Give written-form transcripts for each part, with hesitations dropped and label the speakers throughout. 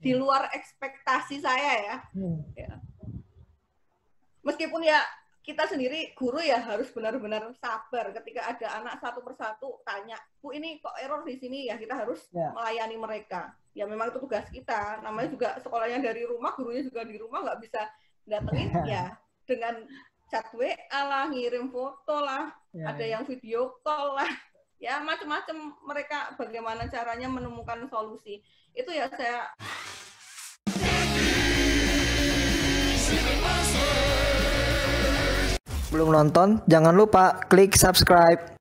Speaker 1: di luar ekspektasi saya ya. Ya. Meskipun ya kita sendiri guru ya harus benar-benar sabar ketika ada anak satu persatu tanya, Bu ini kok error di sini, ya kita harus melayani mereka. Ya memang itu tugas kita. Namanya juga sekolahnya dari rumah, gurunya juga di rumah, nggak bisa datengin ya dengan chat WA lah, ngirim foto lah, ada yang video call lah. Ya macam-macam mereka bagaimana caranya menemukan solusi. Itu ya saya
Speaker 2: belum nonton, jangan lupa klik subscribe.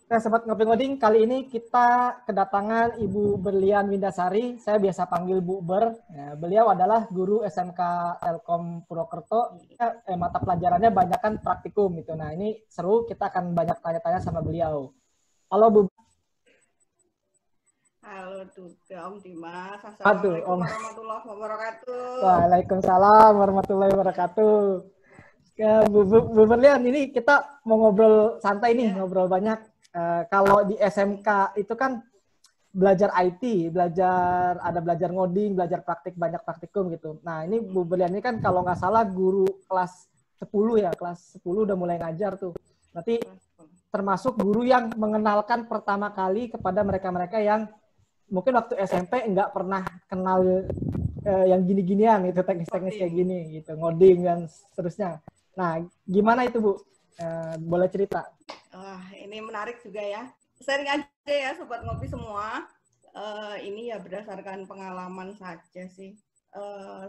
Speaker 3: Nah, Sobat Ngopi Ngoding, kali ini kita kedatangan Ibu Berlian Windasari. Saya biasa panggil Bu Ber. Ya, beliau adalah guru SMK Telkom Purwokerto. Mata pelajarannya banyak kan praktikum gitu. Nah, ini seru, kita akan banyak tanya-tanya sama beliau. Halo Bu.
Speaker 1: Halo juga Om Dimas. Assalamualaikum warahmatullahi wabarakatuh.
Speaker 3: Waalaikumsalam warahmatullahi wabarakatuh. Bu Berlian, ini kita mau ngobrol santai nih, ngobrol banyak. Kalau di SMK itu kan belajar IT, ada belajar ngoding, belajar praktik, banyak praktikum gitu. Nah ini Bu Berlian ini kan kalau nggak salah guru kelas 10 ya, kelas 10 udah mulai ngajar tuh. Berarti termasuk guru yang mengenalkan pertama kali kepada mereka-mereka yang mungkin waktu SMP nggak pernah kenal yang gini-ginian gitu, teknis-teknis kayak gini gitu, ngoding dan seterusnya. Nah, gimana itu Bu? Boleh cerita?
Speaker 1: Wah, ini menarik juga ya. Sharing aja ya Sobat Ngopi semua. Ini ya berdasarkan pengalaman saja sih.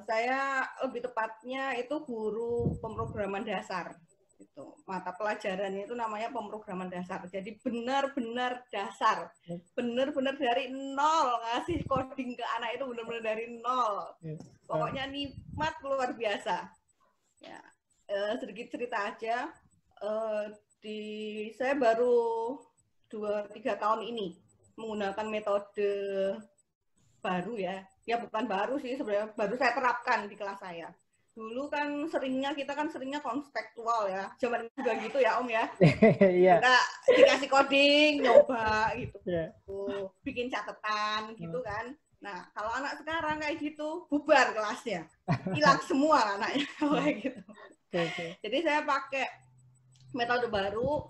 Speaker 1: Saya lebih tepatnya itu guru pemrograman dasar. Itu mata pelajarannya itu namanya pemrograman dasar. Jadi benar-benar dasar. Benar-benar dari nol. Ngasih coding ke anak itu benar-benar dari nol. Pokoknya nikmat luar biasa. Ya. Sedikit cerita aja, saya baru 2-3 tahun ini menggunakan metode baru ya bukan baru sih sebenarnya, baru saya terapkan di kelas saya. Dulu kan kita seringnya konspektual ya, zaman juga gitu ya Om ya. Kita dikasih coding, nyoba gitu, bikin catatan gitu kan. Nah kalau anak sekarang kayak gitu, bubar kelasnya, hilang semua anaknya kayak gitu. Jadi saya pakai metode baru.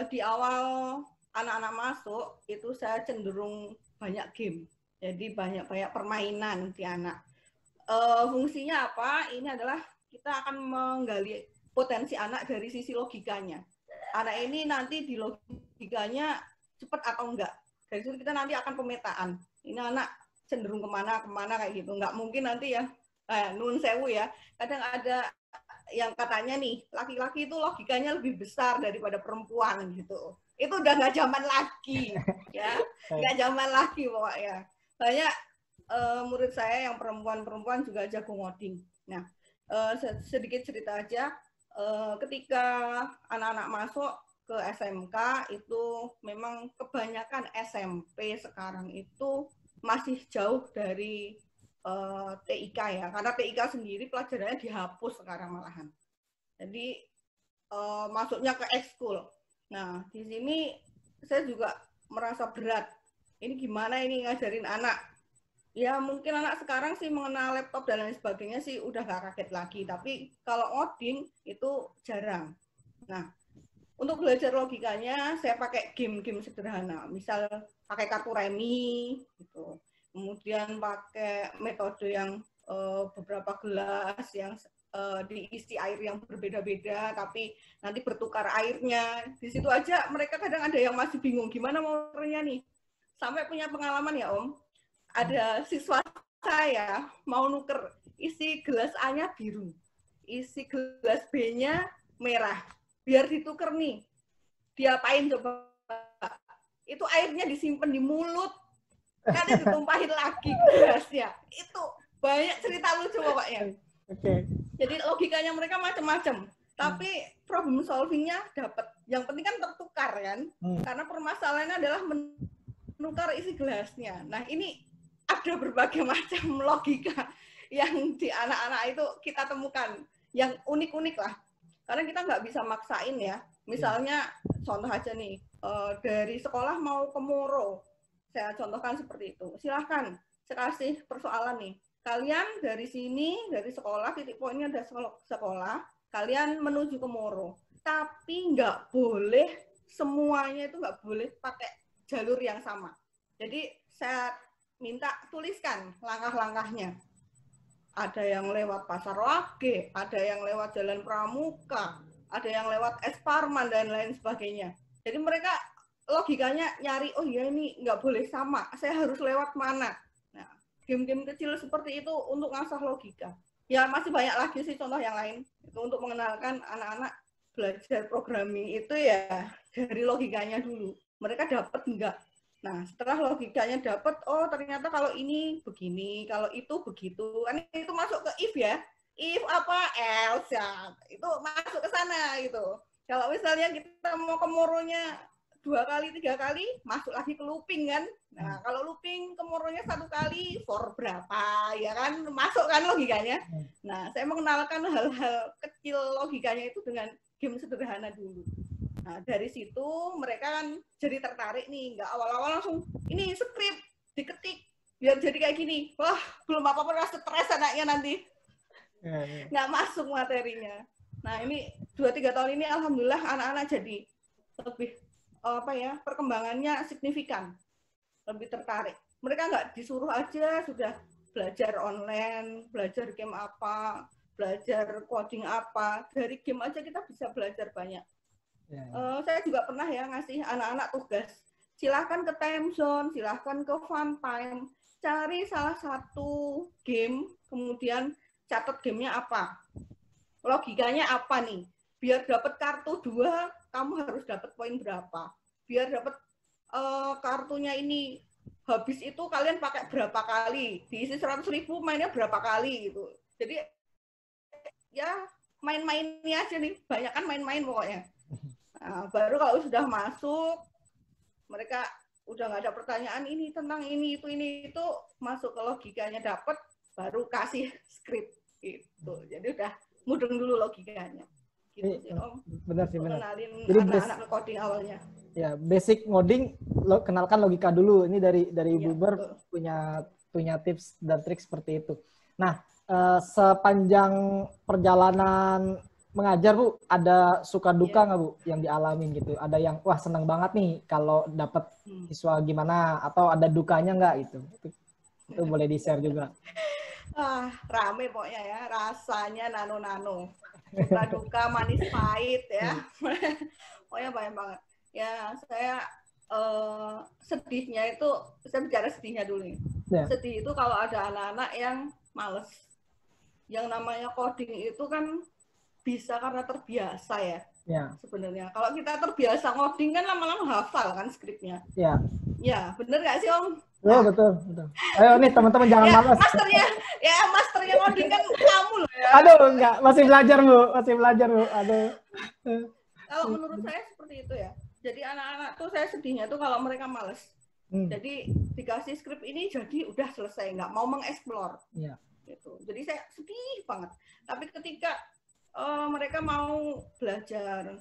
Speaker 1: Di awal anak-anak masuk itu saya cenderung banyak game, jadi banyak permainan di anak. Fungsinya apa? Ini adalah kita akan menggali potensi anak dari sisi logikanya. Anak ini nanti di logikanya cepat atau enggak. Dari situ kita nanti akan pemetaan. Ini anak cenderung kemana kayak gitu. Enggak mungkin nanti ya, nun sewu ya. Kadang ada yang katanya nih, laki-laki itu logikanya lebih besar daripada perempuan gitu. Itu udah nggak zaman lagi, ya. Nggak zaman lagi pokoknya. Banyak murid saya yang perempuan juga jago ngoding. Nah, sedikit cerita aja. Ketika anak-anak masuk ke SMK, itu memang kebanyakan SMP sekarang itu masih jauh dari TIK ya, karena TIK sendiri pelajarannya dihapus sekarang malahan. Jadi masuknya ke ekskul. Nah di sini saya juga merasa berat. Ini gimana ini ngajarin anak? Ya mungkin anak sekarang sih mengenal laptop dan lain sebagainya sih udah gak kaget lagi. Tapi kalau ngoding itu jarang. Nah untuk belajar logikanya saya pakai game-game sederhana. Misal pakai kartu remi gitu. Kemudian pakai metode yang beberapa gelas yang diisi air yang berbeda-beda, tapi nanti bertukar airnya. Di situ aja mereka kadang ada yang masih bingung gimana mau nukernya nih. Sampai punya pengalaman ya Om, ada siswa saya mau nuker, isi gelas A-nya biru, isi gelas B-nya merah. Biar ditukar nih, diapain coba? Itu airnya disimpan di mulut, kan ditumpahin lagi gelasnya. Itu banyak cerita lucu pokoknya. Jadi logikanya mereka macam-macam, tapi problem solvingnya dapat. Yang penting kan tertukar kan, karena permasalahannya adalah menukar isi gelasnya. Nah ini ada berbagai macam logika yang di anak-anak itu kita temukan, yang unik-unik lah. Karena kita nggak bisa maksain ya. Misalnya contoh aja nih, dari sekolah mau ke Moro, saya contohkan seperti itu. Silahkan saya kasih persoalan nih. Kalian dari sini, dari sekolah, titik poinnya ada sekolah, kalian menuju ke Moro. Tapi nggak boleh, semuanya itu nggak boleh pakai jalur yang sama. Jadi saya minta tuliskan langkah-langkahnya. Ada yang lewat Pasar Wage, ada yang lewat Jalan Pramuka, ada yang lewat Es Parman, dan lain sebagainya. Jadi mereka logikanya nyari, oh ya ini nggak boleh sama, saya harus lewat mana. Nah, game-game kecil seperti itu untuk ngasah logika. Ya masih banyak lagi sih contoh yang lain. Itu untuk mengenalkan anak-anak belajar programming itu ya dari logikanya dulu. Mereka dapat enggak? Nah, setelah logikanya dapat, oh ternyata kalau ini begini, kalau itu begitu. Kan itu masuk ke if ya. If apa? Else ya. Itu masuk ke sana gitu. Kalau misalnya kita mau ke Moronya 2 kali, 3 kali, masuk lagi ke looping kan. Nah, kalau looping ke Moronya 1 kali, for berapa? Ya kan, masuk kan logikanya. Nah, saya mengenalkan hal-hal kecil logikanya itu dengan game sederhana dulu. Nah, dari situ mereka kan jadi tertarik nih, nggak awal-awal langsung, ini skrip, diketik, biar jadi kayak gini. Wah, belum apa-apa, udah stres anaknya nanti. Nggak masuk materinya. Nah, ini 2-3 tahun ini alhamdulillah anak-anak jadi lebih, perkembangannya signifikan, lebih tertarik. Mereka nggak disuruh aja, sudah belajar online, belajar game apa, belajar coding apa. Dari game aja kita bisa belajar banyak. Saya juga pernah ya ngasih anak-anak tugas, silahkan ke time zone, silahkan ke fun time, cari salah satu game, kemudian catat gamenya apa, logikanya apa nih, biar dapat kartu 2, kamu harus dapat poin berapa, biar dapat kartunya ini habis itu kalian pakai berapa kali, diisi 100.000 mainnya berapa kali gitu. Jadi ya main-mainnya aja nih, banyak kan main-main pokoknya. Nah, baru kalau sudah masuk, mereka udah nggak ada pertanyaan ini tentang ini itu masuk ke logikanya dapat, baru kasih skrip gitu. Jadi udah mudeng dulu logikanya. Gitu sih Om.
Speaker 3: Benar sih, benar.
Speaker 1: Kenalin
Speaker 3: Jadi
Speaker 1: anak-anak ke coding awalnya.
Speaker 3: Ya, basic ngoding kenalkan logika dulu. Ini dari
Speaker 1: Ya,
Speaker 3: Buber punya tips dan trik seperti itu. Nah, sepanjang perjalanan mengajar Bu, ada suka duka nggak Bu yang dialamin gitu? Ada yang wah senang banget nih kalau dapat siswa gimana, atau ada dukanya nggak gitu? Itu boleh di-share juga.
Speaker 1: Rame pokoknya ya, rasanya nano-nano. Suka duka, manis pahit ya. Pokoknya banyak banget. Ya, saya sedihnya itu, saya bicara sedihnya dulu nih. Ya. Sedih itu kalau ada anak-anak yang males. Yang namanya coding itu kan bisa karena terbiasa ya. Sebenarnya kalau kita terbiasa ngoding kan lama-lama hafal kan skripnya. Ya, bener nggak sih Om?
Speaker 3: Nah, betul. Ayo nih teman-teman jangan malas.
Speaker 1: Masternya ngoding kan kamu loh ya.
Speaker 3: Aduh, enggak, masih belajar Bu. Aduh.
Speaker 1: Kalau menurut saya seperti itu ya. Jadi anak-anak tuh saya sedihnya tuh kalau mereka males. Jadi dikasih skrip ini jadi udah selesai, nggak mau mengeksplor. Gitu. Jadi saya sedih banget. Tapi ketika mereka mau belajar,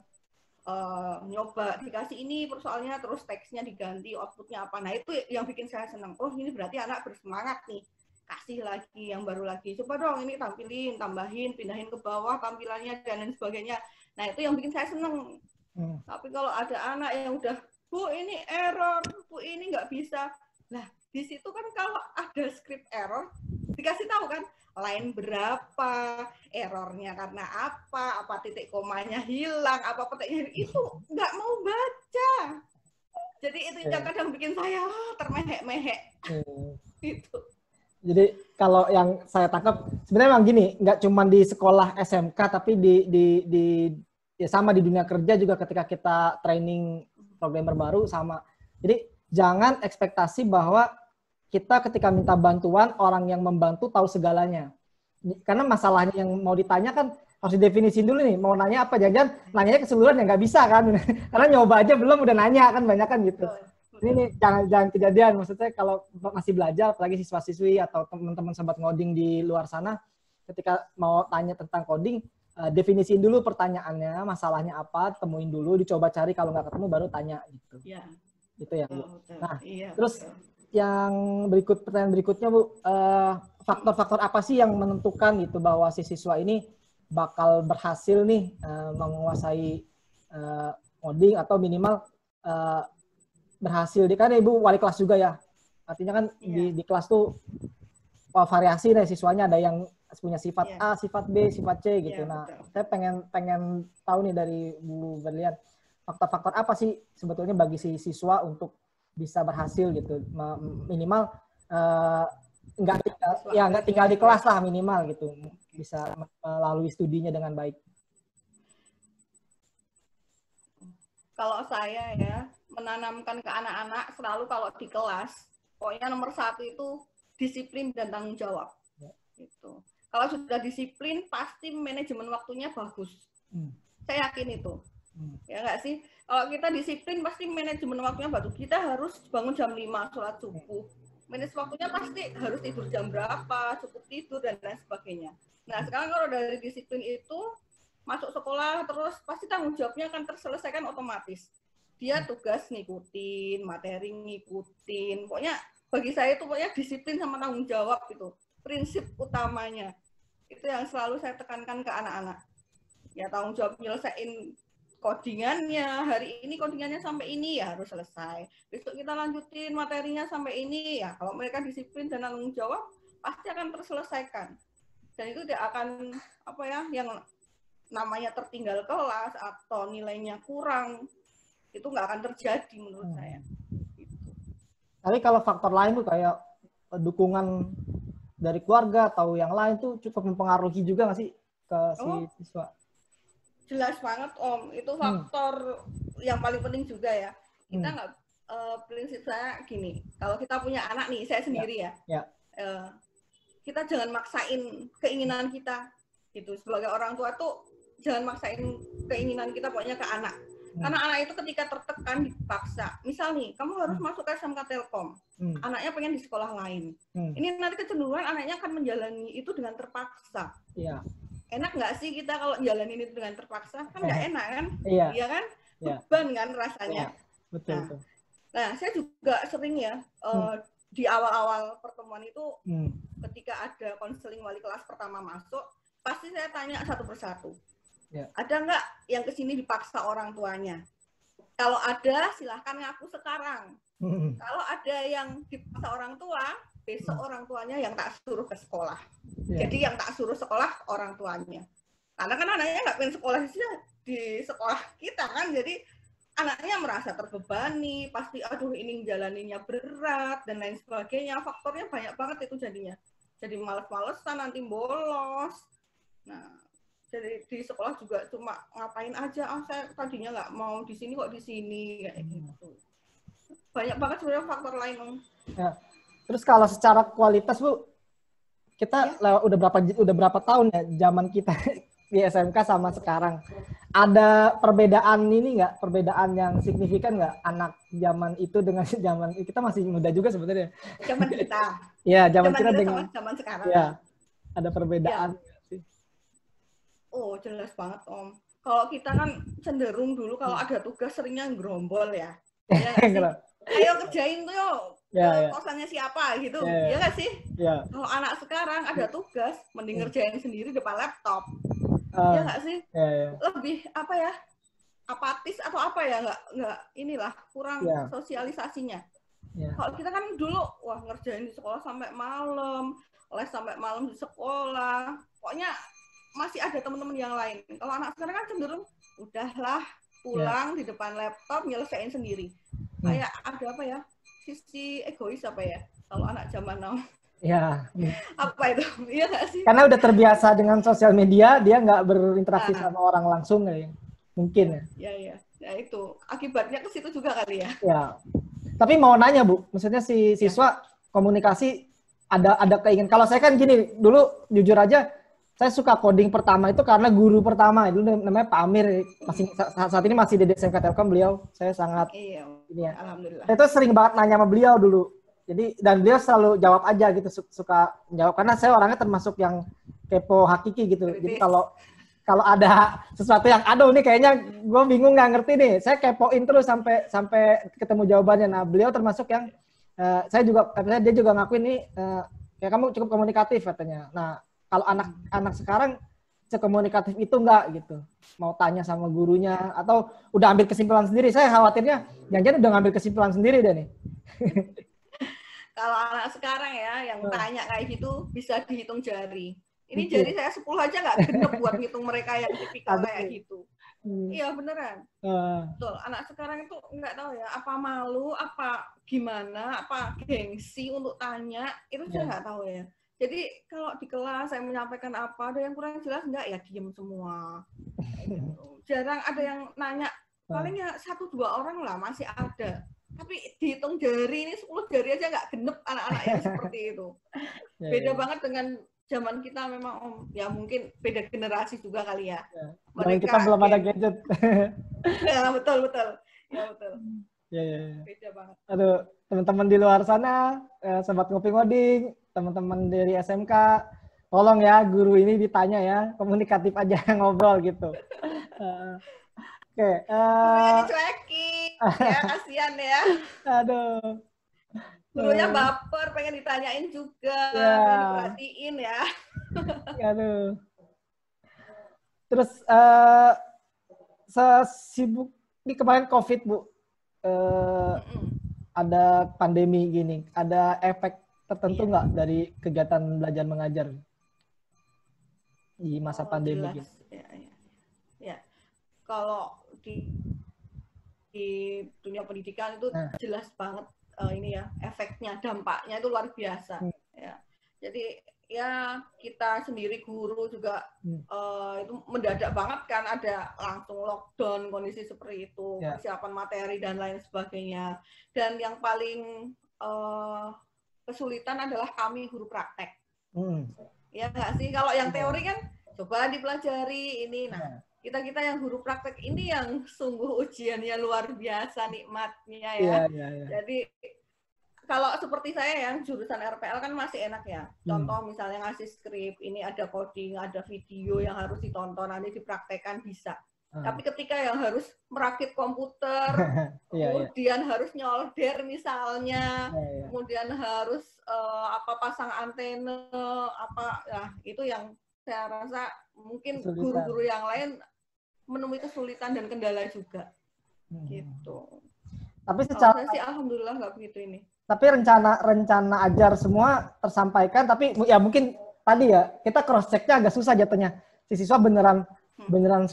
Speaker 1: nyoba dikasih ini persoalnya, terus teksnya diganti, outputnya apa, nah itu yang bikin saya senang. Oh ini berarti anak bersemangat nih, kasih lagi yang baru lagi, coba dong ini tampilin, tambahin, pindahin ke bawah tampilannya dan lain sebagainya. Nah itu yang bikin saya senang. Tapi kalau ada anak yang udah, Bu ini error, Bu ini nggak bisa, nah di situ kan kalau ada script error dikasih tahu kan line berapa, errornya karena apa titik komanya hilang, apa petiknya itu nggak mau baca. Jadi itu yang kadang bikin saya termehek-mehek. Gitu.
Speaker 3: Jadi kalau yang saya tangkap sebenarnya memang gini, nggak cuma di sekolah SMK tapi ya sama di dunia kerja juga ketika kita training programmer baru sama. Jadi jangan ekspektasi bahwa kita ketika minta bantuan, orang yang membantu tahu segalanya. Karena masalahnya yang mau ditanya kan harus didefinisin dulu nih, mau nanya apa, jangan nanyanya keseluruhan yang nggak bisa kan. Karena nyoba aja belum udah nanya kan, banyak kan gitu. Ini nih, jangan kejadian, maksudnya kalau masih belajar, apalagi siswa-siswi atau teman-teman sobat ngoding di luar sana, ketika mau tanya tentang coding, definisiin dulu pertanyaannya, masalahnya apa, temuin dulu, dicoba cari, kalau nggak ketemu baru tanya gitu. Gitu ya Bu. Nah, terus pertanyaan berikutnya Bu, faktor-faktor apa sih yang menentukan gitu bahwa si siswa ini bakal berhasil nih menguasai coding atau minimal berhasil. Kan Ibu wali kelas juga ya, artinya kan di kelas tuh variasi nih siswanya, ada yang punya sifat A, sifat B, sifat C gitu. Nah, betul. Saya pengen tahu nih dari Bu Berlian, faktor-faktor apa sih sebetulnya bagi si siswa untuk bisa berhasil gitu, minimal nggak tinggal di kelas lah, minimal gitu, bisa melalui studinya dengan baik.
Speaker 1: Kalau saya ya menanamkan ke anak-anak selalu kalau di kelas, pokoknya nomor 1 itu disiplin dan tanggung jawab. Gitu. Kalau sudah disiplin, pasti manajemen waktunya bagus. Saya yakin itu. Ya nggak sih? Kalau kita disiplin, pasti manajemen waktunya bagus. Kita harus bangun jam 5, sholat subuh. Manajemen waktunya pasti harus tidur jam berapa, cukup tidur, dan lain sebagainya. Nah, sekarang kalau dari disiplin itu, masuk sekolah, terus pasti tanggung jawabnya akan terselesaikan otomatis. Dia tugas ngikutin, materi ngikutin. Pokoknya bagi saya itu pokoknya disiplin sama tanggung jawab itu. Prinsip utamanya. Itu yang selalu saya tekankan ke anak-anak. Ya, tanggung jawab nyelesain codingannya, hari ini codingannya sampai ini ya harus selesai. Besok kita lanjutin materinya sampai ini ya. Kalau mereka disiplin dan tanggung jawab, pasti akan terselesaikan. Dan itu tidak akan yang namanya tertinggal kelas atau nilainya kurang, itu nggak akan terjadi menurut saya. Gitu.
Speaker 3: Tapi kalau faktor lain tuh kayak dukungan dari keluarga atau yang lain tuh cukup mempengaruhi juga nggak sih ke si siswa?
Speaker 1: Jelas banget Om, itu faktor yang paling penting juga ya. Kita nggak, prinsip saya gini, kalau kita punya anak nih, saya sendiri kita jangan maksain keinginan kita, gitu. Sebagai orang tua tuh jangan maksain keinginan kita pokoknya ke anak. Karena anak itu ketika tertekan dipaksa, misal nih, kamu harus masuk ke SMK Telkom, anaknya pengen di sekolah lain. Ini nanti kecenderungan anaknya akan menjalani itu dengan terpaksa.
Speaker 3: Iya.
Speaker 1: Enak nggak sih kita kalau jalanin itu dengan terpaksa? Kan nggak enak kan?
Speaker 3: Iya
Speaker 1: kan? Beban kan rasanya.
Speaker 3: Betul.
Speaker 1: Nah, saya juga sering ya, di awal-awal pertemuan itu, ketika ada konseling wali kelas pertama masuk, pasti saya tanya satu persatu. Ada nggak yang kesini dipaksa orang tuanya? Kalau ada, silahkan ngaku sekarang. Kalau ada yang dipaksa orang tua, besok orang tuanya yang tak suruh ke sekolah. Jadi yang tak suruh sekolah orang tuanya. Karena kan anaknya nggak pengen sekolah di sekolah kita kan, jadi anaknya merasa terbebani, pasti aduh ini jalaninnya berat dan lain sebagainya. Faktornya banyak banget itu jadinya. Jadi males-malesan, nanti bolos. Nah, jadi di sekolah juga cuma ngapain aja, saya tadinya nggak mau di sini kok di sini kayak gitu. Banyak banget sebenarnya faktor lain.
Speaker 3: Ya. Terus kalau secara kualitas Bu, kita udah berapa tahun ya zaman kita di SMK sama sekarang. Ada perbedaan ini nggak? Perbedaan yang signifikan nggak anak zaman itu dengan zaman kita masih muda juga sebenarnya.
Speaker 1: Zaman kita.
Speaker 3: Ya, zaman kita dengan
Speaker 1: zaman sekarang.
Speaker 3: Ya, ada perbedaan.
Speaker 1: Ya. Oh, jelas banget Om. Kalau kita kan cenderung dulu kalau ada tugas seringnya gerombol ya. Ayo kerjain tuh yuk. Kosannya siapa gitu. Ya nggak sih? Kalau anak sekarang ada tugas, mending ngerjain sendiri depan laptop. Ya nggak sih? Lebih apatis atau apa ya, nggak inilah, kurang sosialisasinya. Kalau kita kan dulu ngerjain di sekolah sampai malam, les sampai malam di sekolah. Pokoknya masih ada teman-teman yang lain. Kalau anak sekarang kan cenderung udahlah pulang di depan laptop nyelesain sendiri. Kayak ada sisi egois kalau anak zaman now.
Speaker 3: Ya.
Speaker 1: Apa itu? Iya nggak sih?
Speaker 3: Karena udah terbiasa dengan sosial media, dia nggak berinteraksi sama orang langsung kali ya. Mungkin ya.
Speaker 1: Iya. Ya itu akibatnya ke situ juga kali ya.
Speaker 3: Ya. Tapi mau nanya Bu, maksudnya si siswa komunikasi ada keinginan. Kalau saya kan gini, dulu jujur aja saya suka coding pertama itu karena guru pertama itu namanya Pak Amir, saat ini masih di SMK Telkom. Beliau saya sangat
Speaker 1: alhamdulillah.
Speaker 3: Saya itu sering banget nanya sama beliau dulu. Jadi dan beliau selalu jawab aja gitu, suka jawab karena saya orangnya termasuk yang kepo hakiki gitu. Jadi kalau ada sesuatu yang aduh nih kayaknya gue bingung nggak ngerti nih, saya kepoin terus sampai ketemu jawabannya. Nah, beliau termasuk yang Saya juga katanya dia juga ngakuin nih ya kamu cukup komunikatif katanya. Nah, kalau anak-anak sekarang sekomunikatif itu enggak gitu. Mau tanya sama gurunya atau udah ambil kesimpulan sendiri. Saya khawatirnya jangan-jangan udah ngambil kesimpulan sendiri deh nih.
Speaker 1: Kalau anak sekarang ya yang tanya kayak gitu bisa dihitung jari. Ini
Speaker 3: Gitu.
Speaker 1: jari saya 10 aja nggak genep buat ngitung mereka yang tipikal kayak gitu. Iya beneran. Betul. Anak sekarang itu nggak tahu ya apa malu, apa gimana, apa gengsi untuk tanya itu saya nggak tahu ya. Jadi kalau di kelas saya menyampaikan apa ada yang kurang jelas nggak ya diem semua. Jarang ada yang nanya. Paling ya 1-2 orang lah masih ada. Tapi dihitung jari ini 10 jari aja nggak genep anak-anak yang seperti itu. Beda banget dengan zaman kita memang ya mungkin beda generasi juga kali ya.
Speaker 3: Mereka kita belum ada gadget.
Speaker 1: Ya betul. Ya betul.
Speaker 3: Ya.
Speaker 1: Beda banget.
Speaker 3: Aduh, teman-teman di luar sana, sobat ngopi ngoding, teman-teman dari SMK, tolong ya guru ini ditanya ya, komunikatif aja ngobrol gitu. Oke.
Speaker 1: Gurunya dicuekin, ya kasihan ya.
Speaker 3: Aduh.
Speaker 1: Gurunya baper, pengen ditanyain juga, pengen diperhatiin ya.
Speaker 3: Aduh. Terus sesibuk ini kemarin COVID Bu, ada pandemi gini, ada efek tertentu nggak dari kegiatan belajar mengajar di masa pandemi?
Speaker 1: Jelas. Ya. Kalau di dunia pendidikan itu jelas banget ini ya efeknya, dampaknya itu luar biasa. Ya. Jadi ya kita sendiri guru juga itu mendadak banget kan ada langsung lockdown kondisi seperti itu, persiapan materi dan lain sebagainya. Dan yang paling kesulitan adalah kami guru praktek. Ya nggak sih, kalau yang teori kan coba dipelajari ini. Nah kita yang guru praktek ini yang sungguh ujiannya luar biasa nikmatnya ya. Jadi kalau seperti saya yang jurusan RPL kan masih enak ya. Contoh misalnya ngasih skrip, ini ada coding, ada video yang harus ditonton, nanti dipraktekkan bisa. Tapi ketika yang harus merakit komputer, kemudian harus nyolder misalnya, kemudian harus pasang antena, itu yang saya rasa mungkin guru-guru yang lain menemui kesulitan dan kendala juga. Gitu.
Speaker 3: Tapi secara
Speaker 1: saya sih alhamdulillah nggak begitu ini.
Speaker 3: Tapi rencana ajar semua tersampaikan, tapi ya mungkin tadi ya kita cross check-nya agak susah jatuhnya. Si siswa beneran 100%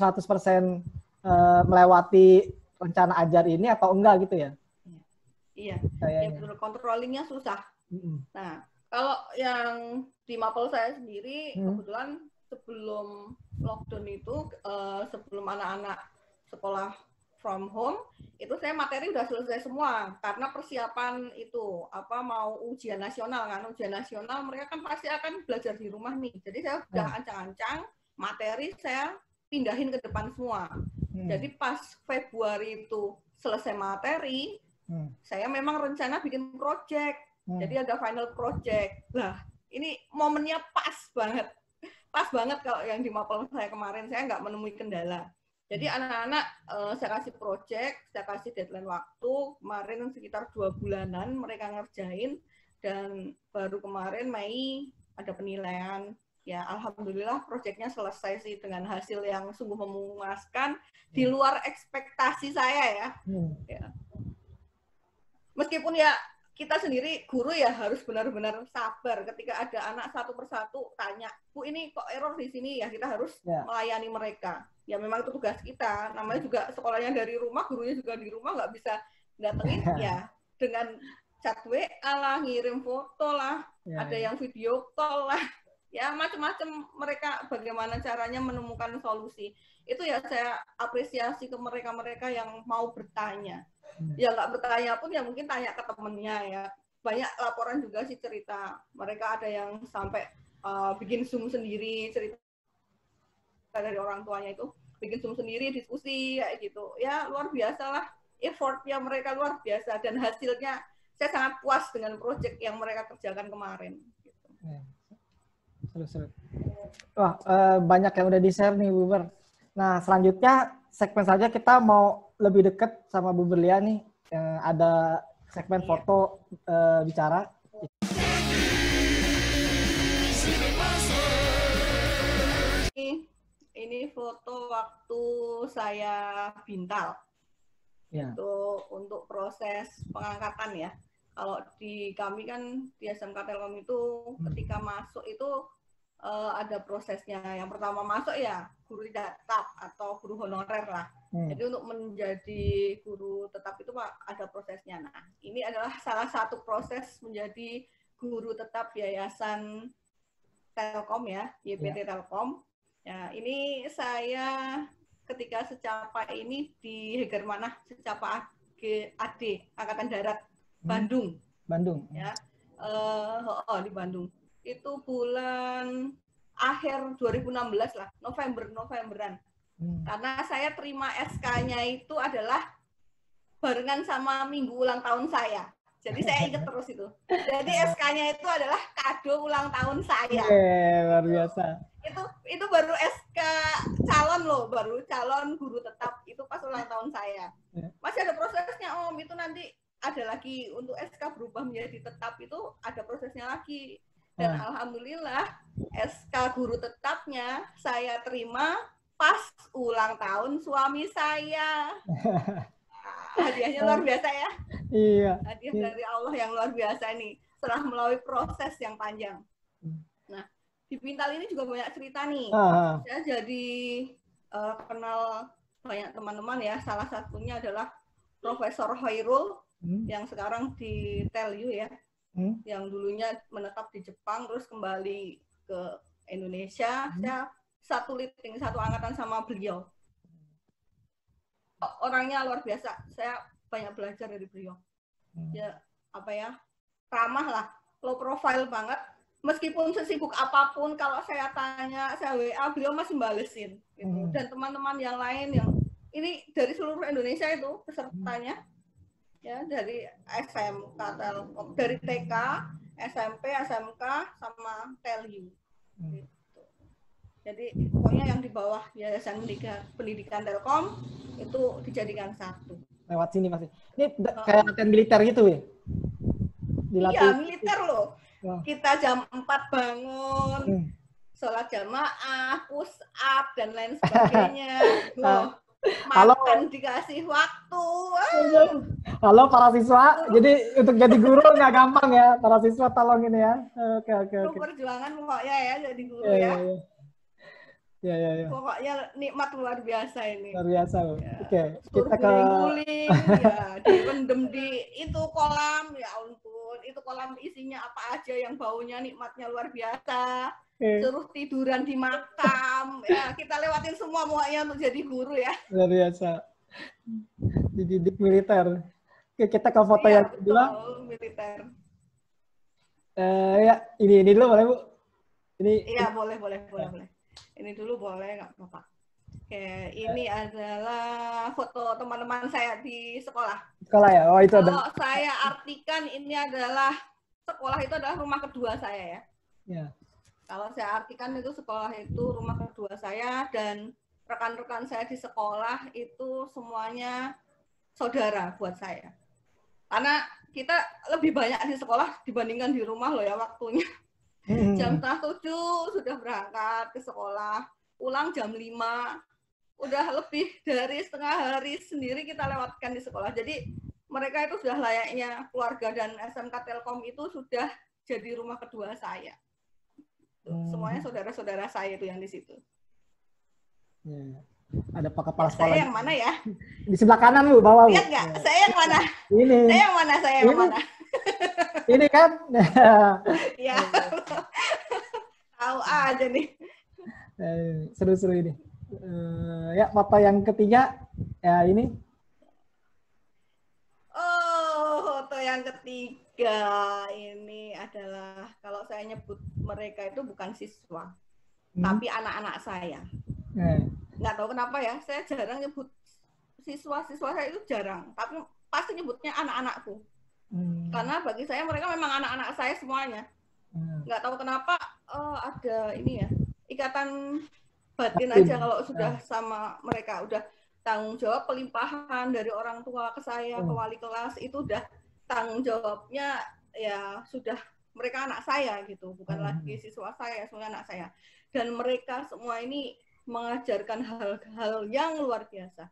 Speaker 3: melewati rencana ajar ini atau enggak gitu ya?
Speaker 1: Iya. Ya betul, controllingnya susah. Nah, kalau yang di Mapel saya sendiri kebetulan sebelum lockdown itu sebelum anak-anak sekolah from home itu saya materi udah selesai semua karena persiapan itu mau ujian nasional kan, ujian nasional mereka kan pasti akan belajar di rumah nih, jadi saya udah ancang-ancang materi saya pindahin ke depan semua. Jadi pas Februari itu selesai materi, saya memang rencana bikin project, jadi ada final project. Nah ini momennya pas banget kalau yang di Mapel saya kemarin saya nggak menemui kendala. Jadi anak-anak saya kasih project, saya kasih deadline waktu, kemarin sekitar 2 bulanan mereka ngerjain, dan baru kemarin Mei ada penilaian. Ya alhamdulillah projectnya selesai sih dengan hasil yang sungguh memuaskan, di luar ekspektasi saya ya. Meskipun ya kita sendiri guru ya harus benar-benar sabar ketika ada anak satu persatu tanya, Bu ini kok error di sini, ya kita harus melayani mereka. Ya memang itu tugas kita, namanya juga sekolahnya dari rumah, gurunya juga di rumah, nggak bisa datengin ya dengan chat WA lah, ngirim foto lah, ada yang video call lah, ya macam-macam mereka bagaimana caranya menemukan solusi. Itu ya saya apresiasi ke mereka-mereka yang mau bertanya. Ya nggak bertanya pun ya mungkin tanya ke temennya ya. Banyak laporan juga sih cerita, mereka ada yang sampai bikin Zoom sendiri, cerita dari orang tuanya itu bikin Zoom sendiri, diskusi kayak gitu. Ya luar biasa lah, effortnya mereka luar biasa, dan hasilnya saya sangat puas dengan proyek yang mereka kerjakan kemarin. Gitu.
Speaker 3: Seru-seru. Wah, banyak yang udah di-share nih, Bu Ber. Nah, selanjutnya segmen saja kita mau lebih dekat sama Bu Berlian nih. Ada segmen
Speaker 1: Iya.
Speaker 3: foto bicara.
Speaker 1: Ini foto waktu saya bintal.
Speaker 3: Ya.
Speaker 1: Itu untuk proses pengangkatan ya. Kalau di kami kan di SMK Telkom itu ketika masuk itu ada prosesnya. Yang pertama masuk ya guru tidak tetap atau guru honorer lah. Jadi untuk menjadi guru tetap itu Pak ada prosesnya. Nah, ini adalah salah satu proses menjadi guru tetap Yayasan Telkom ya, YPT Telkom. Ya, ini saya ketika secapa ini di Hegermanah secapa AD Angkatan Darat Bandung.
Speaker 3: Bandung.
Speaker 1: Ya, di Bandung. Itu bulan akhir 2016 lah, Novemberan. Karena saya terima SK-nya itu adalah barengan sama minggu ulang tahun saya. Jadi saya ingat terus itu. Jadi SK-nya itu adalah kado ulang tahun saya.
Speaker 3: Luar biasa.
Speaker 1: Itu baru SK calon loh, baru calon guru tetap itu pas ulang tahun saya. Masih ada prosesnya Om, itu nanti ada lagi untuk SK berubah menjadi tetap itu ada prosesnya lagi. Dan alhamdulillah SK guru tetapnya saya terima pas ulang tahun suami saya. Hadiahnya luar biasa ya.
Speaker 3: Iya.
Speaker 1: Hadiah dari Allah yang luar biasa nih. Setelah melalui proses yang panjang. Nah, di Bintal ini juga banyak cerita nih. Saya jadi kenal banyak teman-teman ya. Salah satunya adalah Profesor Hoirul yang sekarang di TELU ya. Yang dulunya menetap di Jepang terus kembali ke Indonesia. Saya satu angkatan sama beliau. Orangnya luar biasa. Saya banyak belajar dari beliau. Ya, ramah lah, low profile banget. Meskipun sesibuk apapun, kalau saya tanya, saya WA, beliau masih balesin. Gitu. Dan teman-teman yang lain yang ini dari seluruh Indonesia itu pesertanya, ya dari SMK Telkom, dari TK, SMP, SMK, sama TELU. Gitu. Jadi pokoknya yang di bawah Yayasan Pendidikan Telkom itu dijadikan satu.
Speaker 3: Lewat sini masih. Ini kayak latihan militer gitu ya?
Speaker 1: Iya, militer loh. Kita jam 4 bangun, sholat jamaah, push up, dan lain sebagainya. Makan dikasih waktu.
Speaker 3: Halo para siswa, jadi untuk jadi guru nggak gampang ya, para siswa tolong ini ya. Oke.
Speaker 1: Perjuangan pokoknya ya jadi guru ya.
Speaker 3: Ya.
Speaker 1: Pokoknya nikmat luar biasa ini.
Speaker 3: Luar biasa.
Speaker 1: Ya.
Speaker 3: Oke. Kita ke
Speaker 1: guling, ya direndam di itu kolam, ya ampun, itu kolam isinya apa aja yang baunya nikmatnya luar biasa. Suruh tiduran di makam, ya kita lewatin semua pokoknya untuk jadi guru ya.
Speaker 3: Luar biasa. Dididik militer. Oke, kita ke foto yang kedua.
Speaker 1: Militer.
Speaker 3: Ya, ini dulu boleh Bu? Ini.
Speaker 1: Iya boleh. Ini dulu boleh, nggak apa-apa. Oke, ini adalah foto teman-teman saya di sekolah.
Speaker 3: Sekolah ya? Oh, itu
Speaker 1: Kalau saya artikan ini adalah sekolah itu adalah rumah kedua saya ya.
Speaker 3: Ya.
Speaker 1: Kalau saya artikan itu sekolah itu rumah kedua saya dan rekan-rekan saya di sekolah itu semuanya saudara buat saya. Karena kita lebih banyak di sekolah dibandingkan di rumah loh ya waktunya. Jam 6.30 sudah berangkat ke sekolah, pulang jam 5, udah lebih dari setengah hari sendiri kita lewatkan di sekolah. Jadi mereka itu sudah layaknya keluarga dan SMK Telkom itu sudah jadi rumah kedua saya. Semuanya saudara-saudara saya itu yang di situ.
Speaker 3: Ya. Ada Pak Kepala Sekolah.
Speaker 1: Saya yang mana ya?
Speaker 3: Di sebelah kanan Bu, bawah Bu.
Speaker 1: Lihat nggak? Saya yang mana?
Speaker 3: Ini.
Speaker 1: Saya yang mana?
Speaker 3: Ini kan?
Speaker 1: Ya, tahu aja nih.
Speaker 3: Seru-seru ini. Ya, foto yang ketiga, ya ini.
Speaker 1: Oh, foto yang ketiga ini adalah kalau saya nyebut mereka itu bukan siswa, tapi anak-anak saya. Nggak tahu kenapa ya, saya jarang nyebut siswa-siswa saya itu jarang, tapi pasti nyebutnya anak-anakku. Karena bagi saya mereka memang anak-anak saya semuanya. Nggak tahu kenapa ada ini ya, ikatan batin aja kalau sudah sama mereka, udah tanggung jawab pelimpahan dari orang tua ke saya, ke wali kelas, itu udah tanggung jawabnya ya sudah mereka anak saya gitu, bukan lagi siswa saya, semuanya anak saya. Dan mereka semua ini mengajarkan hal-hal yang luar biasa.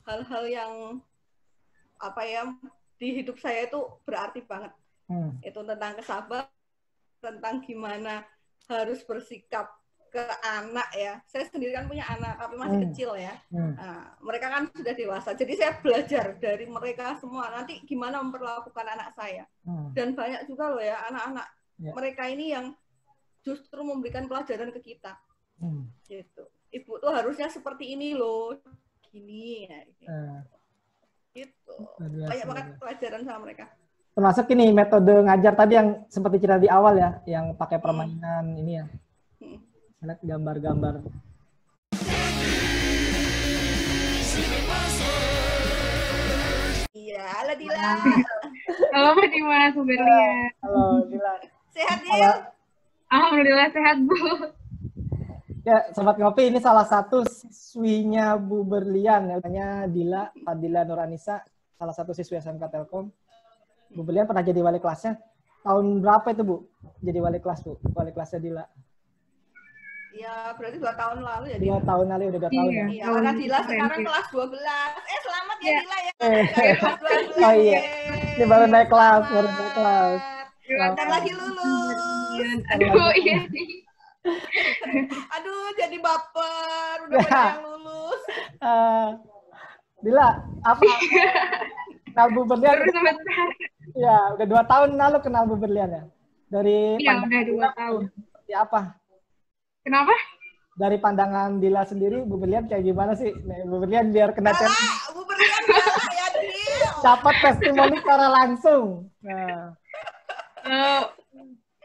Speaker 1: Hal-hal yang apa ya, di hidup saya itu berarti banget. Itu tentang kesabaran, tentang gimana harus bersikap ke anak ya. Saya sendiri kan punya anak tapi masih kecil ya. Nah, mereka kan sudah dewasa. Jadi saya belajar dari mereka semua. Nanti gimana memperlakukan anak saya. Dan banyak juga loh ya anak-anak mereka ini yang justru memberikan pelajaran ke kita. Gitu. Ibu tuh harusnya seperti ini loh. Gini ya. Gitu. Banyak banget pelajaran sama mereka.
Speaker 3: Termasuk ini metode ngajar tadi yang seperti cerita di awal ya, yang pakai permainan ini ya. Lihat gambar-gambar.
Speaker 1: Iya, halo Dila.
Speaker 4: Halo Mbak Dimas, Bu Berlian.
Speaker 3: Halo Dila.
Speaker 1: Sehat ya?
Speaker 4: Alhamdulillah sehat Bu.
Speaker 3: Ya, Sobat Ngopi, ini salah satu siswinya Bu Berlian, namanya Dila, Fadila Nuranisa, salah satu siswi SMK Telkom. Bu Berlian pernah jadi wali kelasnya. Tahun berapa itu Bu? Jadi wali kelas Bu, wali kelasnya Dila.
Speaker 1: Ya, berarti 2 tahun lalu ya.
Speaker 3: 2 tahun lalu, udah 2 tahun ya.
Speaker 1: Iya, karena Dila sekarang kelas 12. Selamat ya Dila ya. Kelas 12.
Speaker 3: Oh iya, ini baru naik kelas, baru naik kelas.
Speaker 1: Bentar lagi lulus.
Speaker 4: Aduh, iya.
Speaker 1: Aduh, jadi baper. Udah banyak yang lulus.
Speaker 3: Dila, apa? Kenal Bu Berlian?
Speaker 4: Baru sebentar.
Speaker 3: Ya, udah 2 tahun lalu kenal Bu Berlian ya. Dari
Speaker 4: Iya, udah 2 tahun.
Speaker 3: Ya apa?
Speaker 4: Kenapa?
Speaker 3: Dari pandangan Dila sendiri, Bu Berlian kayak gimana sih? Nih, Bu Berlian biar kena
Speaker 1: Bu Berlian galak ya, Dil.
Speaker 3: dapat testimoni secara langsung. Nah.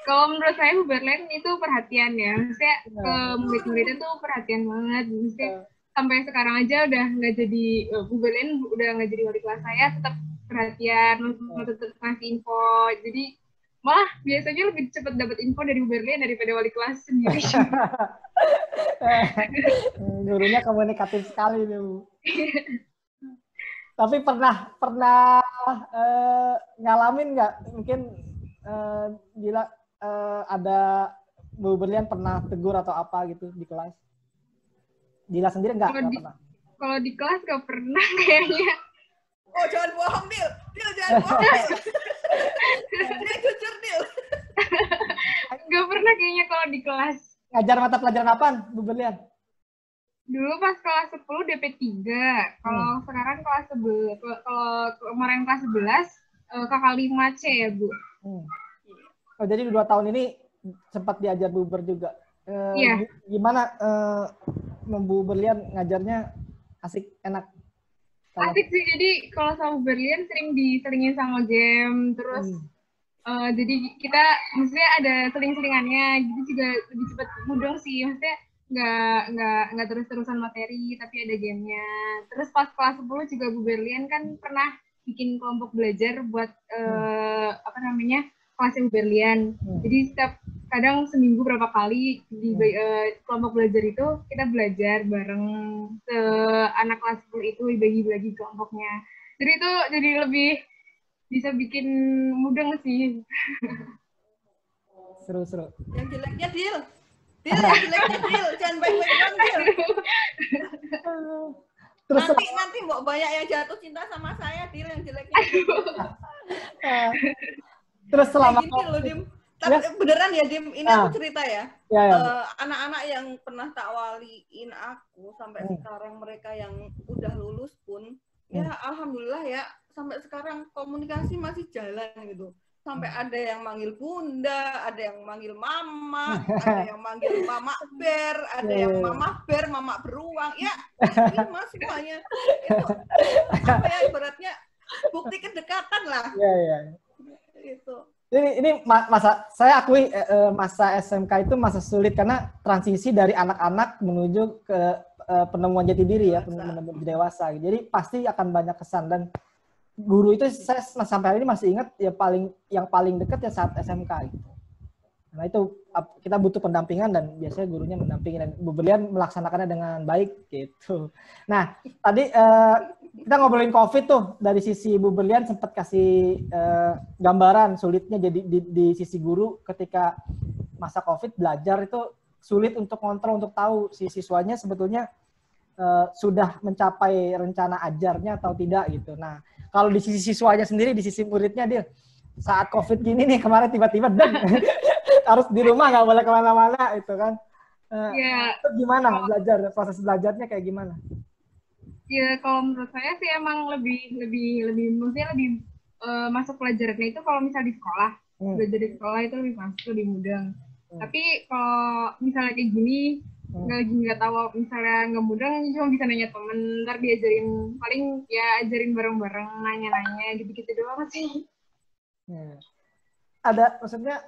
Speaker 4: Kalau menurut saya Bu Berlian itu perhatian ya. Maksudnya ke murid-muridnya tuh perhatian banget. Maksudnya sampai sekarang aja udah nggak jadi, Bu Berlian udah nggak jadi wali kelas saya, tetap perhatian, tetap ngasih info. Jadi malah biasanya lebih cepat dapat info dari Bu Berlian daripada wali kelas sendiri.
Speaker 3: Gurunya komunikatif sekali nih, Bu. Tapi pernah ngalamin nggak? Mungkin Gila ada Bu Berlian pernah tegur atau apa gitu di kelas? Gila sendiri nggak pernah?
Speaker 4: Kalau di kelas nggak pernah kayaknya.
Speaker 1: Oh, jangan bohong, Dil. Dil, jangan bohong. Dia jujur, Dil.
Speaker 4: Nggak pernah kayaknya kalau di kelas.
Speaker 3: Ngajar mata pelajaran apaan, Bu Berlian?
Speaker 4: Dulu pas kelas 10 DP3. Kalau sekarang kelas 11. Kalau kemarin kelas 11, kakak 5C ya, Bu.
Speaker 3: Oh, jadi 2 tahun ini sempat diajar Bu Ber juga.
Speaker 4: Iya.
Speaker 3: Gimana Bu Berlian ngajarnya asik, enak?
Speaker 4: Asik sih, jadi kalau sama Bu Berlian sering diselingin sama game, terus jadi kita maksudnya ada seling-selingannya, gitu juga lebih cepat mudeng sih, maksudnya nggak terus-terusan materi, tapi ada gamenya. Terus pas kelas 10 juga Bu Berlian kan pernah bikin kelompok belajar buat kelasnya Bu Berlian. Jadi setiap kadang seminggu berapa kali di kelompok belajar itu kita belajar bareng anak kelas 10 itu dibagi-bagi kelompoknya. Jadi itu jadi lebih bisa bikin mudeng sih.
Speaker 3: Seru-seru.
Speaker 1: Yang jeleknya Dil. Dil, yang jeleknya Dil. Jangan baik-baik dong, Dil.
Speaker 3: Terus
Speaker 1: nanti mau banyak yang jatuh cinta sama saya, Dil, yang jeleknya.
Speaker 3: Terus selama
Speaker 1: loh, Dim. Tapi beneran ya, Dim, ini aku cerita ya. Anak-anak yang pernah tak waliin aku sampai sekarang, mereka yang udah lulus pun ya alhamdulillah ya, sampai sekarang komunikasi masih jalan gitu. Sampai ada yang manggil bunda, ada yang manggil mama, ada yang manggil mama ber, ada yang mama ber, mama beruang. Ya, ini semuanya itu apa ya, ibaratnya bukti kedekatan lah.
Speaker 3: Iya.
Speaker 1: Itu.
Speaker 3: Ini masa saya akui masa SMK itu masa sulit karena transisi dari anak-anak menuju ke penemuan jati diri ya, penemuan dewasa. Jadi pasti akan banyak kesan, dan guru itu saya sampai hari ini masih ingat ya, yang paling dekat ya saat SMK gitu. Nah itu kita butuh pendampingan dan biasanya gurunya mendampingi, dan Bu Berlian melaksanakannya dengan baik gitu. Nah tadi kita ngobrolin COVID tuh dari sisi Bu Berlian sempat kasih gambaran sulitnya jadi di sisi guru ketika masa COVID belajar itu sulit untuk kontrol, untuk tahu si siswanya sebetulnya sudah mencapai rencana ajarnya atau tidak gitu. Nah, kalau di sisi siswanya sendiri, di sisi muridnya dia saat COVID gini nih kemarin tiba-tiba harus di rumah nggak boleh kemana-mana itu kan. Itu gimana belajar, proses belajarnya kayak gimana?
Speaker 4: Ya kalau menurut saya sih emang lebih maksudnya lebih masuk pelajarannya itu kalau misal di sekolah, belajar di sekolah itu lebih masuk, lebih mudah. Tapi kalau misalnya kayak gini nggak tahu, misalnya nggak mudah cuma bisa nanya temen, ntar diajarin paling ya ajarin bareng-bareng, nanya-nanya gitu-gitu doang sih.
Speaker 3: Ada maksudnya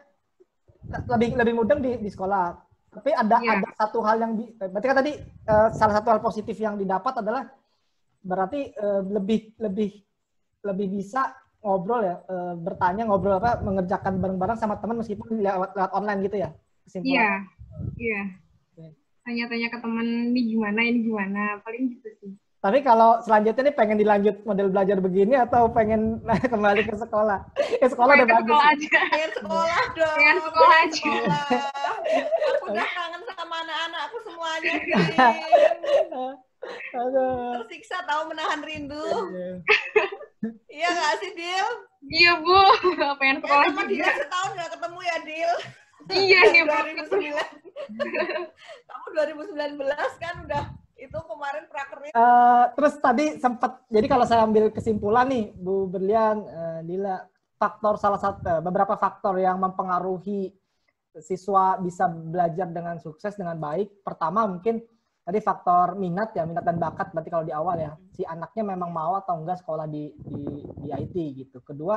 Speaker 3: lebih mudah di sekolah. Tapi ada satu hal yang berarti kan tadi salah satu hal positif yang didapat adalah berarti lebih bisa ngobrol ya, bertanya, ngobrol mengerjakan bareng-bareng sama teman meskipun lewat online gitu ya.
Speaker 4: Kesimpulan. Iya. Tanya-tanya ke teman ini gimana, paling gitu sih.
Speaker 3: Tapi kalau selanjutnya nih pengen dilanjut model belajar begini atau pengen kembali ke sekolah? Sekolah udah bagus.
Speaker 1: Pengen sekolah dong.
Speaker 4: Pengen sekolah aja.
Speaker 1: Aku udah kangen sama anak-anakku semuanya. Tersiksa tahu menahan rindu. Iya nggak sih, Dil?
Speaker 4: Iya, Bu. Pengen sekolah
Speaker 1: sama
Speaker 4: juga.
Speaker 1: Dia setahun nggak ketemu ya, Dil?
Speaker 4: Iya nih, Bu.
Speaker 1: 2009. Kamu 2019 kan udah itu kemarin prakerja.
Speaker 3: Terus tadi sempat, jadi kalau saya ambil kesimpulan nih, Bu Berlian, Dila, beberapa faktor yang mempengaruhi siswa bisa belajar dengan sukses, dengan baik. Pertama mungkin tadi faktor minat dan bakat, berarti kalau di awal ya, si anaknya memang mau atau enggak sekolah di IT gitu. Kedua,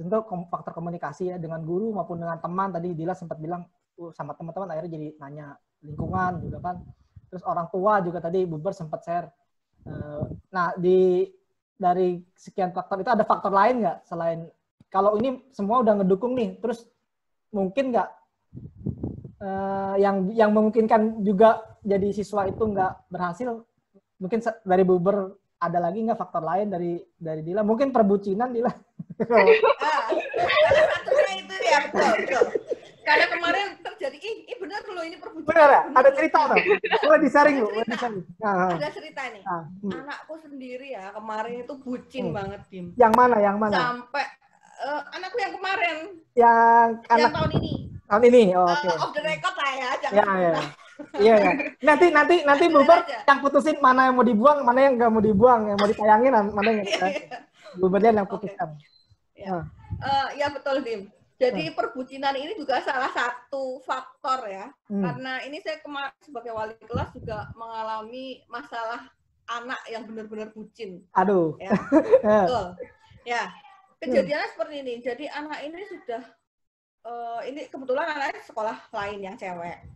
Speaker 3: tentu faktor komunikasi ya dengan guru maupun dengan teman. Tadi Dila sempat bilang sama teman-teman akhirnya jadi nanya lingkungan juga kan. Terus orang tua juga tadi Bu Ber sempat share. Nah, dari sekian faktor itu ada faktor lain nggak selain kalau ini semua udah ngedukung nih, terus mungkin nggak yang memungkinkan juga jadi siswa itu nggak berhasil? Mungkin dari Bu Ber ada lagi nggak faktor lain dari Dila? Mungkin perbucinan Dila.
Speaker 1: Salah satunya itu ya, betul. Karena kemarin terjadi, benar loh ini perbucinan.
Speaker 3: Benar ya? Ada cerita dong? Boleh di-sharing Bu.
Speaker 1: Ada cerita nih. Anakku sendiri ya kemarin itu bucin banget, Dim.
Speaker 3: Yang mana?
Speaker 1: Sampai anakku yang kemarin.
Speaker 3: Yang
Speaker 1: tahun ini.
Speaker 3: Tahun ini, oke.
Speaker 1: Off the record lah ya, jangan.
Speaker 3: Iya. Nanti Bu Ber yang putusin mana yang mau dibuang, mana yang nggak mau dibuang, yang mau ditayangin, mana yang Bu Berlian yang putuskan.
Speaker 1: Ya betul, Dim. Jadi perbucinan ini juga salah satu faktor ya. Karena ini saya kemarin sebagai wali kelas juga mengalami masalah anak yang benar-benar bucin.
Speaker 3: Aduh.
Speaker 1: Ya. Betul. Ya. Kejadiannya seperti ini. Jadi anak ini sudah ini kebetulan anaknya sekolah lain yang cewek.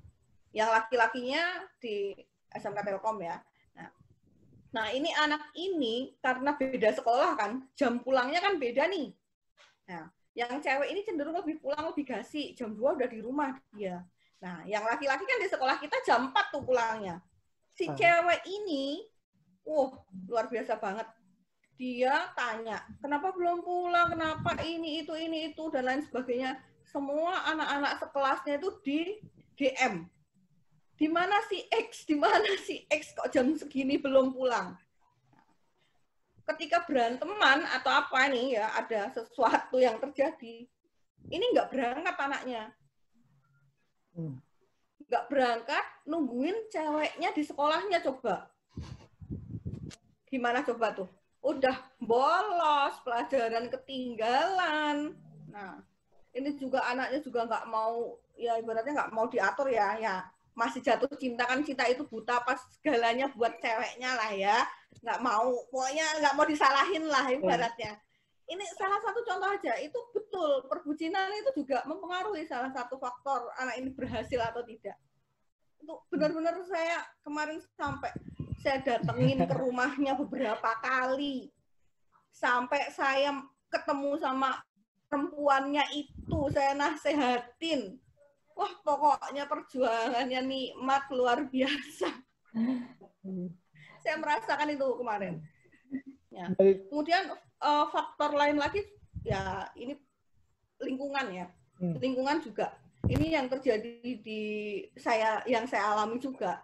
Speaker 1: Yang laki-lakinya di SMK Telkom ya. Nah, ini anak ini karena beda sekolah kan, jam pulangnya kan beda nih. Nah, yang cewek ini cenderung lebih pulang lebih gasi, jam 2 udah di rumah dia. Nah, yang laki-laki kan di sekolah kita jam 4 tuh pulangnya. Si cewek ini, luar biasa banget. Dia tanya, kenapa belum pulang, kenapa ini, itu, dan lain sebagainya. Semua anak-anak sekelasnya itu di DM. Di mana si X kok jam segini belum pulang? Ketika beranteman atau apa nih ya, ada sesuatu yang terjadi, ini nggak berangkat anaknya. Nggak berangkat, nungguin ceweknya di sekolahnya coba. Gimana coba tuh? Udah bolos, pelajaran ketinggalan. Nah, ini juga anaknya juga nggak mau, ya ibaratnya nggak mau diatur ya masih jatuh cinta, kan cinta itu buta pas segalanya buat ceweknya lah ya, nggak mau, pokoknya nggak mau disalahin lah ibaratnya. Ini salah satu contoh aja, itu betul, perbucinan itu juga mempengaruhi salah satu faktor anak ini berhasil atau tidak. Itu benar-benar saya kemarin sampai saya datengin ke rumahnya beberapa kali, sampai saya ketemu sama perempuannya itu, saya nasehatin. Wah, pokoknya perjuangannya nikmat luar biasa. Saya merasakan itu kemarin. Ya. Kemudian faktor lain lagi ya ini lingkungan ya. Lingkungan juga. Ini yang terjadi di yang saya alami juga.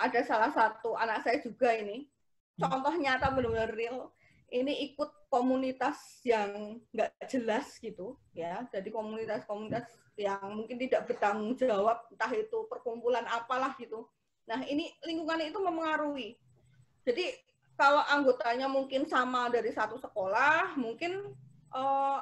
Speaker 1: Ada salah satu anak saya juga ini. Contoh nyata benar-benar real. Ini ikut komunitas yang nggak jelas gitu ya. Jadi komunitas-komunitas yang mungkin tidak bertanggung jawab, entah itu perkumpulan apalah gitu. Nah, ini lingkungan itu mempengaruhi. Jadi kalau anggotanya mungkin sama dari satu sekolah, mungkin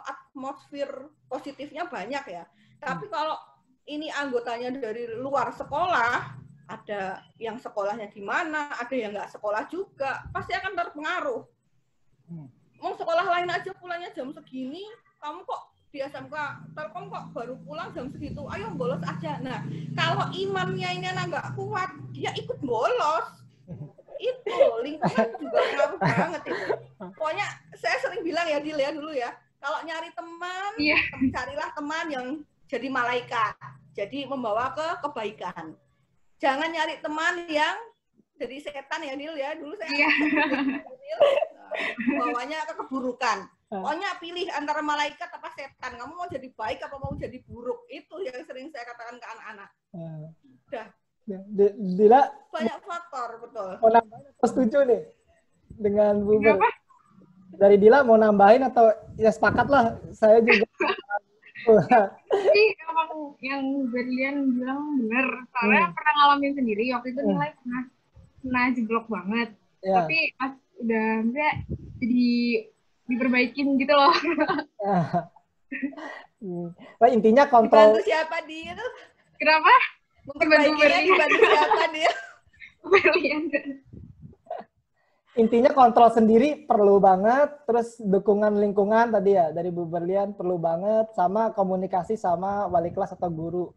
Speaker 1: atmosfer positifnya banyak ya. Tapi kalau ini anggotanya dari luar sekolah, ada yang sekolahnya di mana, ada yang nggak sekolah juga, pasti akan terpengaruh. Mau sekolah lain aja pulangnya jam segini, kamu kok di SMK Telkom kok baru pulang jam segitu, ayo bolos aja. Nah, kalau imannya ini anak nggak kuat, dia ikut bolos. Itu lingkungan juga ngaruh banget itu. Pokoknya saya sering bilang ya Dil ya dulu ya, kalau nyari teman, carilah teman yang jadi malaikat, jadi membawa ke kebaikan. Jangan nyari teman yang jadi setan ya Dil ya, dulu saya bawanya ke keburukan. Pokoknya pilih antara malaikat apa setan. Kamu mau jadi baik apa mau jadi buruk? Itu yang sering saya katakan ke anak-anak. Udah.
Speaker 3: Dila
Speaker 1: banyak faktor, betul.
Speaker 3: Mau nambahin atau setuju nih dengan Bu Ber? Dari Dila mau nambahin atau ya sepakat lah. Saya juga.
Speaker 4: Tapi emang yang Berlian bilang benar. Soalnya pernah ngalamin sendiri. Waktu itu nilai pernah jeblok banget. Tapi pas udah enggak jadi diperbaikin gitu loh.
Speaker 3: Nah, intinya kontrol.
Speaker 1: Dibantu siapa dia?
Speaker 4: Kenapa?
Speaker 1: Memperbaikinya dibantu siapa dia?
Speaker 4: Berlian.
Speaker 3: Intinya kontrol sendiri perlu banget, terus dukungan lingkungan tadi ya dari Bu Berlian perlu banget, sama komunikasi sama wali kelas atau guru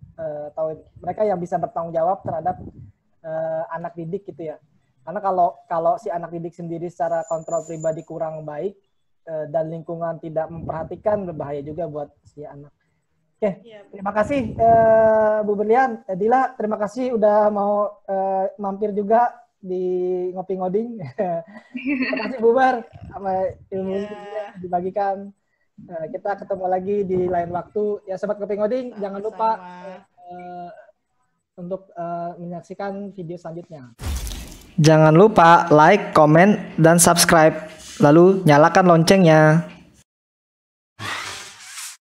Speaker 3: atau mereka yang bisa bertanggung jawab terhadap anak didik gitu ya. Karena kalau si anak didik sendiri secara kontrol pribadi kurang baik dan lingkungan tidak memperhatikan, berbahaya juga buat si anak. Oke, terima kasih Bu Berlian. Dila, terima kasih udah mau mampir juga di Ngopi Ngoding. Terima kasih Bu Ber, sama ilmu dibagikan. Kita ketemu lagi di lain waktu. Ya Sobat Ngopi Ngoding, jangan lupa untuk menyaksikan video selanjutnya.
Speaker 2: Jangan lupa like, komen, dan subscribe. Lalu nyalakan loncengnya.